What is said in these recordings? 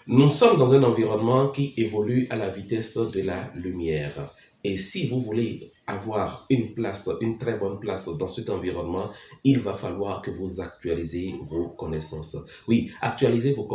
Nous sommes dans un environnement qui évolue à la vitesse de la lumière. Et si vous voulez avoir une place, une très bonne place dans cet environnement, il va falloir que vous actualisez vos connaissances. Oui, actualisez vos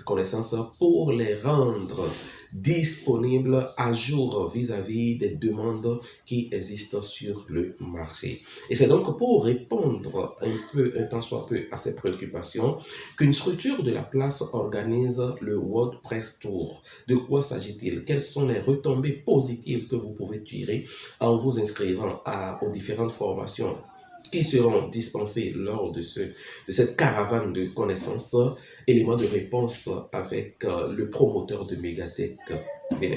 connaissances pour les rendre disponibles à jour vis-à-vis des demandes qui existent sur le marché. Et c'est donc pour répondre un tant soit peu à ces préoccupations qu'une structure de la place organise le WordPress Tour. De quoi s'agit-il? Quelles sont les retombées positives que vous pouvez tirer en vous inscrivant aux différentes formations qui seront dispensées lors de cette caravane de connaissances? Élément de réponse avec le promoteur de Megatech, Bénin.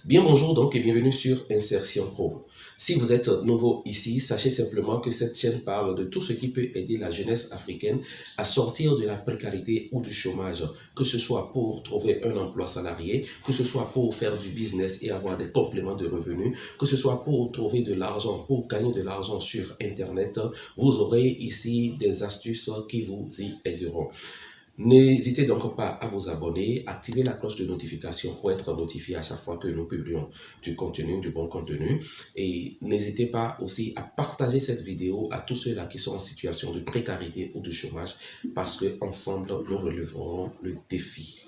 Bien bonjour donc et bienvenue sur Insertion Pro. Si vous êtes nouveau ici, sachez simplement que cette chaîne parle de tout ce qui peut aider la jeunesse africaine à sortir de la précarité ou du chômage, que ce soit pour trouver un emploi salarié, que ce soit pour faire du business et avoir des compléments de revenus, que ce soit pour trouver de l'argent, pour gagner de l'argent sur Internet. Vous aurez ici des astuces qui vous y aideront. N'hésitez donc pas à vous abonner, activer la cloche de notification pour être notifié à chaque fois que nous publions du contenu, du bon contenu. Et n'hésitez pas aussi à partager cette vidéo à tous ceux-là qui sont en situation de précarité ou de chômage parce qu'ensemble, nous relèverons le défi.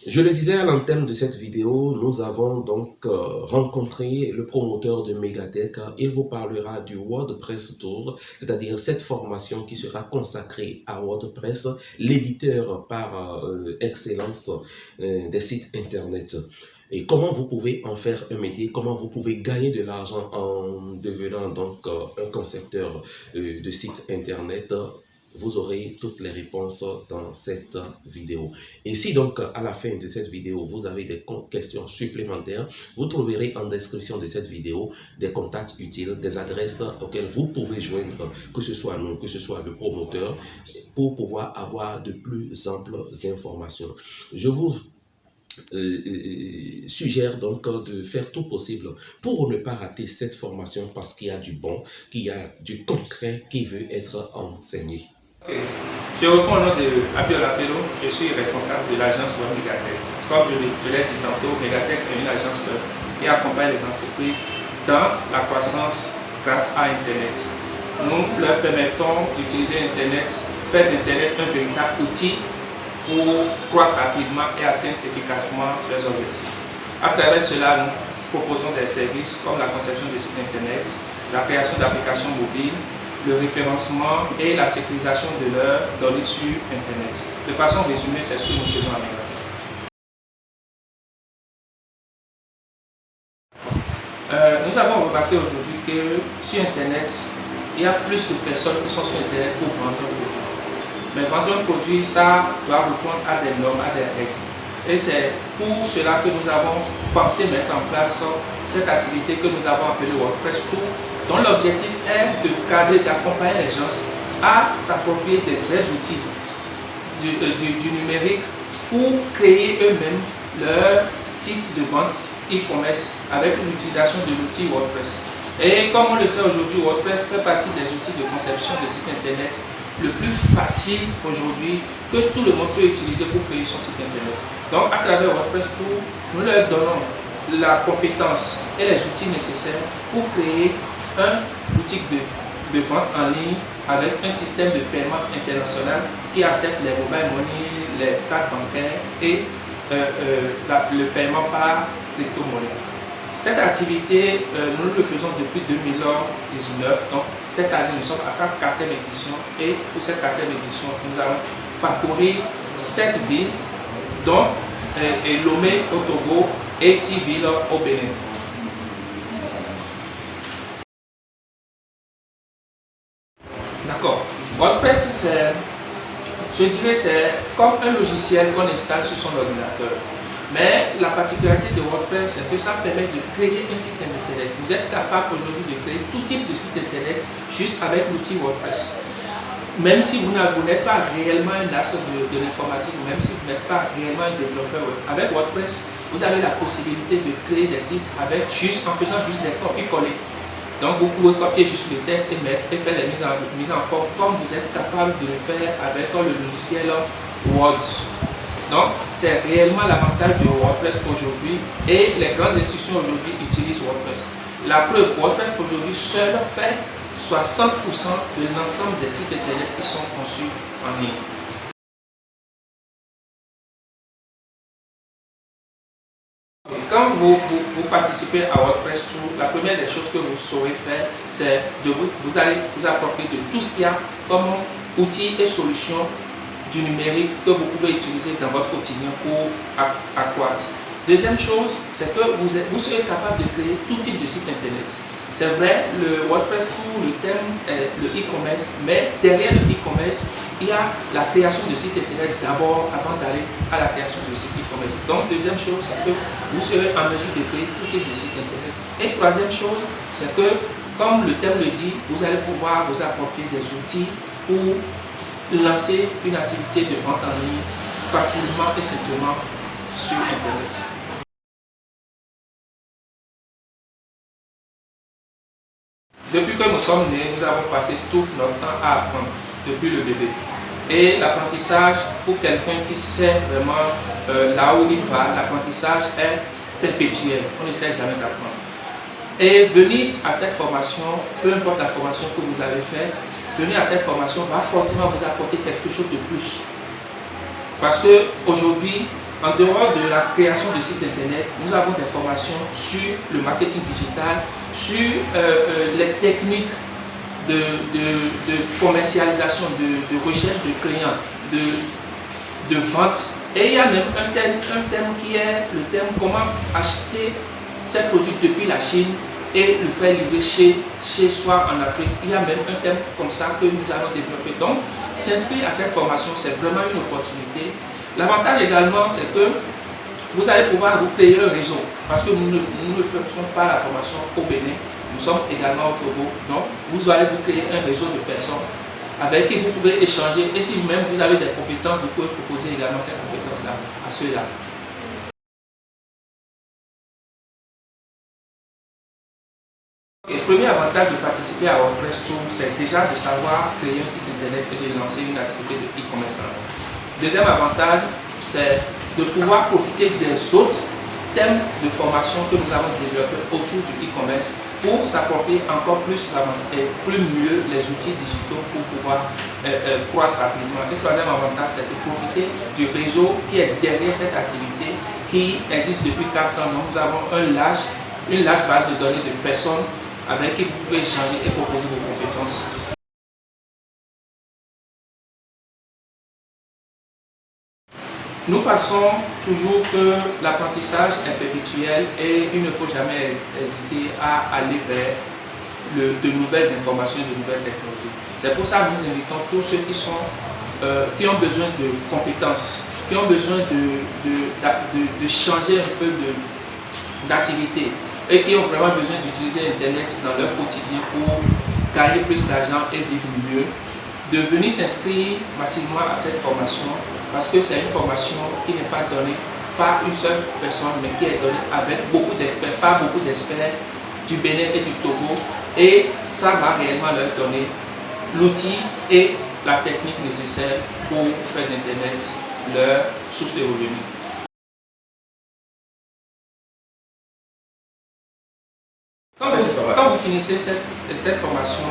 Je le disais à l'antenne de cette vidéo, nous avons donc rencontré le promoteur de Megatech. Il vous parlera du WordPress Tour, c'est-à-dire cette formation qui sera consacrée à WordPress, l'éditeur par excellence des sites Internet. Et comment vous pouvez en faire un métier, comment vous pouvez gagner de l'argent en devenant donc un concepteur de sites Internet. Vous aurez toutes les réponses dans cette vidéo. Et si donc à la fin de cette vidéo, vous avez des questions supplémentaires, vous trouverez en description de cette vidéo des contacts utiles, des adresses auxquelles vous pouvez joindre, que ce soit nous, que ce soit le promoteur, pour pouvoir avoir de plus amples informations. Je vous suggère donc de faire tout possible pour ne pas rater cette formation parce qu'il y a du bon, qu'il y a du concret qui veut être enseigné. Je reprends au nom de Abiola Bello, je suis responsable de l'agence web Megatech. Comme je l'ai dit tantôt, Megatech est une agence web qui accompagne les entreprises dans la croissance grâce à Internet. Nous leur permettons d'utiliser Internet, faire d'Internet un véritable outil pour croître rapidement et atteindre efficacement leurs objectifs. À travers cela, nous proposons des services comme la conception de sites Internet, la création d'applications mobiles, le référencement et la sécurisation de leurs données sur Internet. De façon résumée, c'est ce que nous faisons à Megatech. Nous avons remarqué aujourd'hui que sur Internet, il y a plus de personnes qui sont sur Internet pour vendre un produit. Mais vendre un produit, ça doit répondre à des normes, à des règles. Et c'est pour cela que nous avons pensé mettre en place cette activité que nous avons appelée WordPress Tour, dont l'objectif est de cadrer, d'accompagner les gens à s'approprier des vrais outils du numérique pour créer eux-mêmes leur site de vente e-commerce avec l'utilisation de l'outil WordPress. Et comme on le sait aujourd'hui, WordPress fait partie des outils de conception de site internet le plus facile aujourd'hui que tout le monde peut utiliser pour créer son site internet. Donc à travers WordPress Tour, nous leur donnons la compétence et les outils nécessaires pour créer un boutique de vente en ligne avec un système de paiement international qui accepte les mobile money, les cartes bancaires et le paiement par crypto-monnaie. Cette activité, nous le faisons depuis 2019, donc cette année nous sommes à sa 4e édition et pour cette 4e édition, nous allons parcourir 7 villes, dont Lomé au Togo et 6 villes au Bénin. D'accord. WordPress, je dirais, c'est comme un logiciel qu'on installe sur son ordinateur. Mais la particularité de WordPress, c'est que ça permet de créer un site internet. Vous êtes capable aujourd'hui de créer tout type de site internet juste avec l'outil WordPress. même si vous n'êtes pas réellement un as de l'informatique, même si vous n'êtes pas réellement un développeur web, avec WordPress, vous avez la possibilité de créer des sites en faisant juste des copier-coller. Donc vous pouvez copier juste le texte et mettre et faire les mises en forme comme vous êtes capable de le faire avec le logiciel Word. Donc c'est réellement l'avantage de WordPress aujourd'hui et les grandes institutions aujourd'hui utilisent WordPress. La preuve, WordPress aujourd'hui seul fait 60% de l'ensemble des sites internet qui sont conçus en ligne. Quand vous participez à WordPress Tour, la première des choses que vous saurez faire, c'est de vous allez vous approprier de tout ce qu'il y a comme outils et solutions du numérique que vous pouvez utiliser dans votre quotidien pour accroître. Deuxième chose, c'est que vous serez capable de créer tout type de site internet. C'est vrai, le WordPress Tour, le thème est le e-commerce, mais derrière le e-commerce, il y a la création de sites internet d'abord avant d'aller à la création de sites e-commerce. Donc, deuxième chose, c'est que vous serez en mesure de créer tout type de site internet. Et troisième chose, c'est que, comme le thème le dit, vous allez pouvoir vous approprier des outils pour lancer une activité de vente en ligne facilement et simplement sur Internet. Depuis que nous sommes nés, nous avons passé tout notre temps à apprendre, depuis le bébé. Et l'apprentissage, pour quelqu'un qui sait vraiment là où il va, l'apprentissage est perpétuel. On ne sait jamais d'apprendre. Et venir à cette formation, peu importe la formation que vous avez faite, venir à cette formation va forcément vous apporter quelque chose de plus. Parce qu'aujourd'hui, en dehors de la création de sites internet, nous avons des formations sur le marketing digital, sur les techniques de commercialisation, de recherche de clients, de vente. Et il y a même un thème qui est le thème comment acheter ces produits depuis la Chine et le faire livrer chez soi en Afrique. Il y a même un thème comme ça que nous allons développer. Donc, s'inscrire à cette formation, c'est vraiment une opportunité. L'avantage également, c'est que vous allez pouvoir vous créer un réseau. Parce que nous ne faisons pas la formation au Bénin, nous sommes également au Togo. Donc, vous allez vous créer un réseau de personnes avec qui vous pouvez échanger. Et si vous-même vous avez des compétences, vous pouvez proposer également ces compétences-là à ceux-là. Le premier avantage de participer à WordPress Tour, c'est déjà de savoir créer un site internet et de lancer une activité de e-commerce. Deuxième avantage, c'est de pouvoir profiter des autres thèmes de formation que nous avons développés autour du e-commerce pour s'approprier encore plus et plus mieux les outils digitaux pour pouvoir croître rapidement. Et troisième avantage, c'est de profiter du réseau qui est derrière cette activité qui existe depuis 4 ans. Donc nous avons une large base de données de personnes avec qui vous pouvez échanger et proposer vos compétences. Nous passons toujours que l'apprentissage est perpétuel et il ne faut jamais hésiter à aller vers de nouvelles informations et de nouvelles technologies. C'est pour ça que nous invitons tous ceux qui ont besoin de compétences, qui ont besoin de changer un peu d'activité et qui ont vraiment besoin d'utiliser Internet dans leur quotidien pour gagner plus d'argent et vivre mieux, de venir s'inscrire massivement à cette formation parce que c'est une formation qui n'est pas donnée par une seule personne mais qui est donnée avec beaucoup d'experts, par beaucoup d'experts du Bénin et du Togo, et ça va réellement leur donner l'outil et la technique nécessaire pour faire d'Internet leur source de revenus. Quand vous finissez cette formation,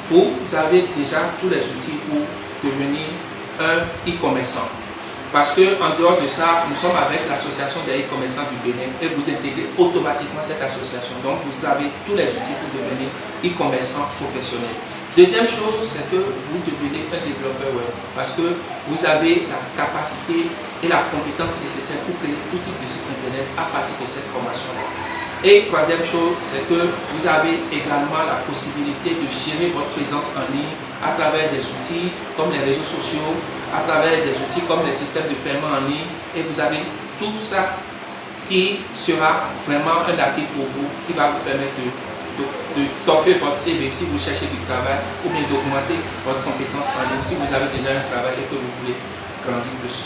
vous avez déjà tous les outils pour devenir un e-commerçant. Parce qu'en dehors de ça, nous sommes avec l'association des e-commerçants du Bénin et vous intégrez automatiquement cette association. Donc vous avez tous les outils pour devenir e-commerçant professionnel. Deuxième chose, c'est que vous devenez un développeur web parce que vous avez la capacité et la compétence nécessaire pour créer tout type de site internet à partir de cette formation-là. Et troisième chose, c'est que vous avez également la possibilité de gérer votre présence en ligne à travers des outils comme les réseaux sociaux, à travers des outils comme les systèmes de paiement en ligne, et vous avez tout ça qui sera vraiment un acquis pour vous, qui va vous permettre toffer votre CV si vous cherchez du travail ou bien d'augmenter votre compétence en ligne si vous avez déjà un travail et que vous voulez grandir plus.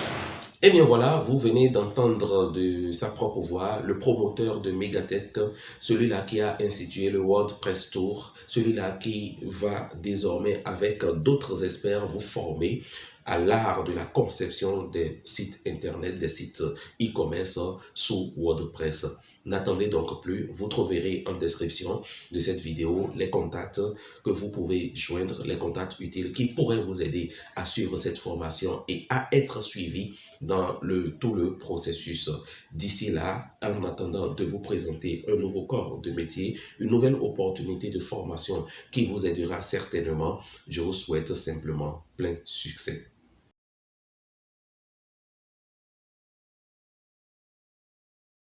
Eh bien voilà, vous venez d'entendre de sa propre voix le promoteur de Megatech, celui-là qui a institué le WordPress Tour, celui-là qui va désormais avec d'autres experts vous former à l'art de la conception des sites internet, des sites e-commerce sous WordPress. N'attendez donc plus, vous trouverez en description de cette vidéo les contacts que vous pouvez joindre, les contacts utiles qui pourraient vous aider à suivre cette formation et à être suivi dans tout le processus. D'ici là, en attendant de vous présenter un nouveau corps de métier, une nouvelle opportunité de formation qui vous aidera certainement, je vous souhaite simplement plein succès.